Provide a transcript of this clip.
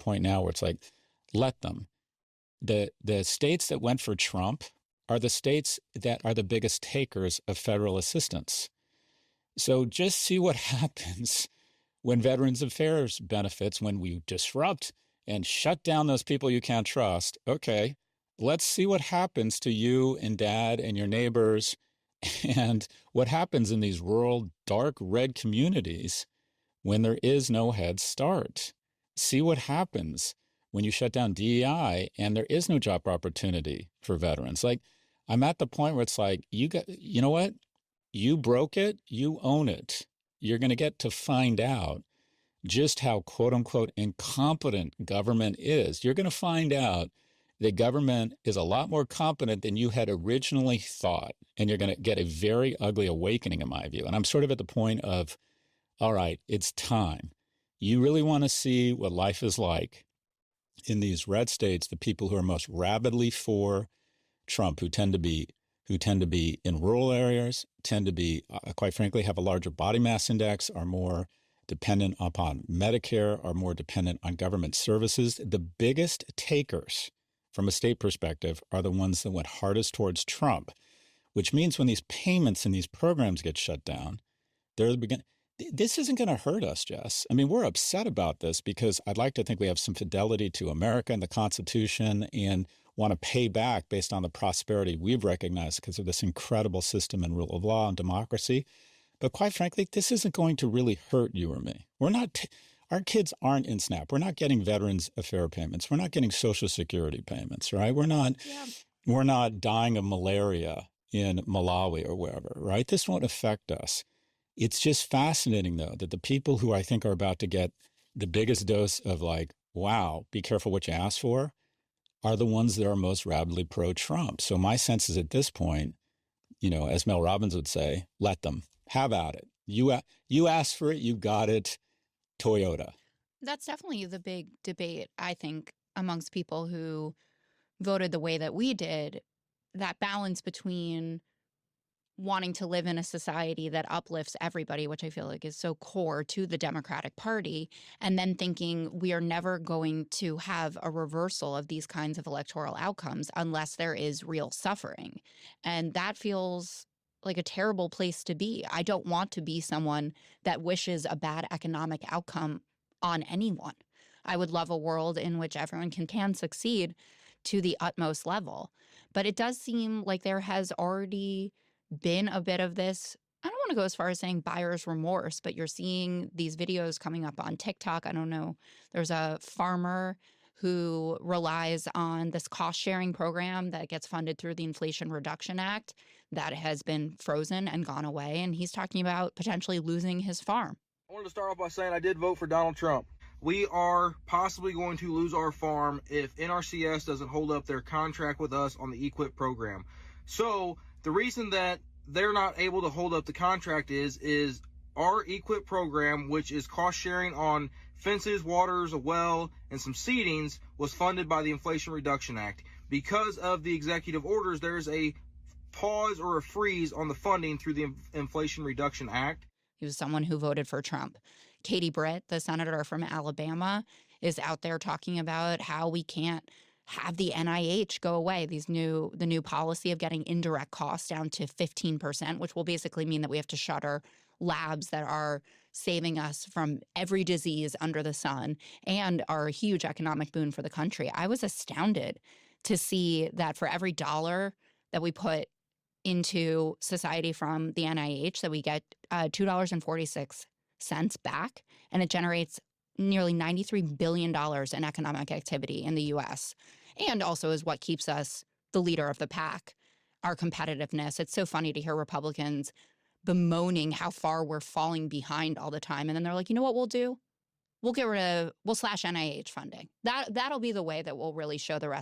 point now where it's like, let them. The states that went for Trump are the states that are the biggest takers of federal assistance. So just see what happens when Veterans Affairs benefits, when we disrupt and shut down those people you can't trust. Okay, let's see what happens to you and dad and your neighbors and what happens in these rural, dark red communities when there is no Head Start. See what happens when you shut down DEI and there is no job opportunity for veterans. Like, I'm at the point where it's like, you know what? You broke it, you own it. You're going to get to find out just how quote unquote incompetent government is. You're going to find out that government is a lot more competent than you had originally thought. And you're going to get a very ugly awakening, in my view. And I'm sort of at the point of, all right, it's time. You really want to see what life is like in these red states, the people who are most rabidly for Trump, who tend to be in rural areas, tend to be, quite frankly, have a larger body mass index, are more dependent upon Medicare, are more dependent on government services. The biggest takers from a state perspective are the ones that went hardest towards Trump, which means when these payments and these programs get shut down, this isn't going to hurt us, Jess. I mean, we're upset about this because I'd like to think we have some fidelity to America and the Constitution and want to pay back based on the prosperity we've recognized because of this incredible system and rule of law and democracy. But quite frankly, this isn't going to really hurt you or me. Our kids aren't in SNAP. We're not getting Veterans Affairs payments. We're not getting Social Security payments, right? We're not dying of malaria in Malawi or wherever, right? This won't affect us. It's just fascinating, though, that the people who I think are about to get the biggest dose of like, wow, be careful what you ask for, are the ones that are most rabidly pro-Trump. So my sense is at this point, as Mel Robbins would say, let them. Have at it. You asked for it, you got it. Toyota. That's definitely the big debate, I think, amongst people who voted the way that we did, that balance between wanting to live in a society that uplifts everybody, which I feel like is so core to the Democratic Party, and then thinking we are never going to have a reversal of these kinds of electoral outcomes unless there is real suffering. And that feels like a terrible place to be. I don't want to be someone that wishes a bad economic outcome on anyone. I would love a world in which everyone can succeed to the utmost level. But it does seem like there has already been a bit of this, I don't want to go as far as saying buyer's remorse, but you're seeing these videos coming up on TikTok. I don't know. There's a farmer who relies on this cost-sharing program that gets funded through the Inflation Reduction Act that has been frozen and gone away. And he's talking about potentially losing his farm. I wanted to start off by saying I did vote for Donald Trump. We are possibly going to lose our farm if NRCS doesn't hold up their contract with us on the EQIP program. So the reason that they're not able to hold up the contract is our EQIP program, which is cost sharing on fences, waters, a well, and some seedings, was funded by the Inflation Reduction Act. Because of the executive orders, there's a pause or a freeze on the funding through the Inflation Reduction Act. He was someone who voted for Trump. Katie Britt, the senator from Alabama, is out there talking about how we can't have the NIH go away. The new policy of getting indirect costs down to 15%, which will basically mean that we have to shutter labs that are saving us from every disease under the sun and are a huge economic boon for the country. I was astounded to see that for every dollar that we put into society from the NIH, that we get $2.46 back, and it generates nearly $93 billion in economic activity in the U.S. and also is what keeps us the leader of the pack, our competitiveness. It's so funny to hear Republicans bemoaning how far we're falling behind all the time. And then they're like, you know what we'll do? We'll slash NIH funding. That'll be the way that we'll really show the rest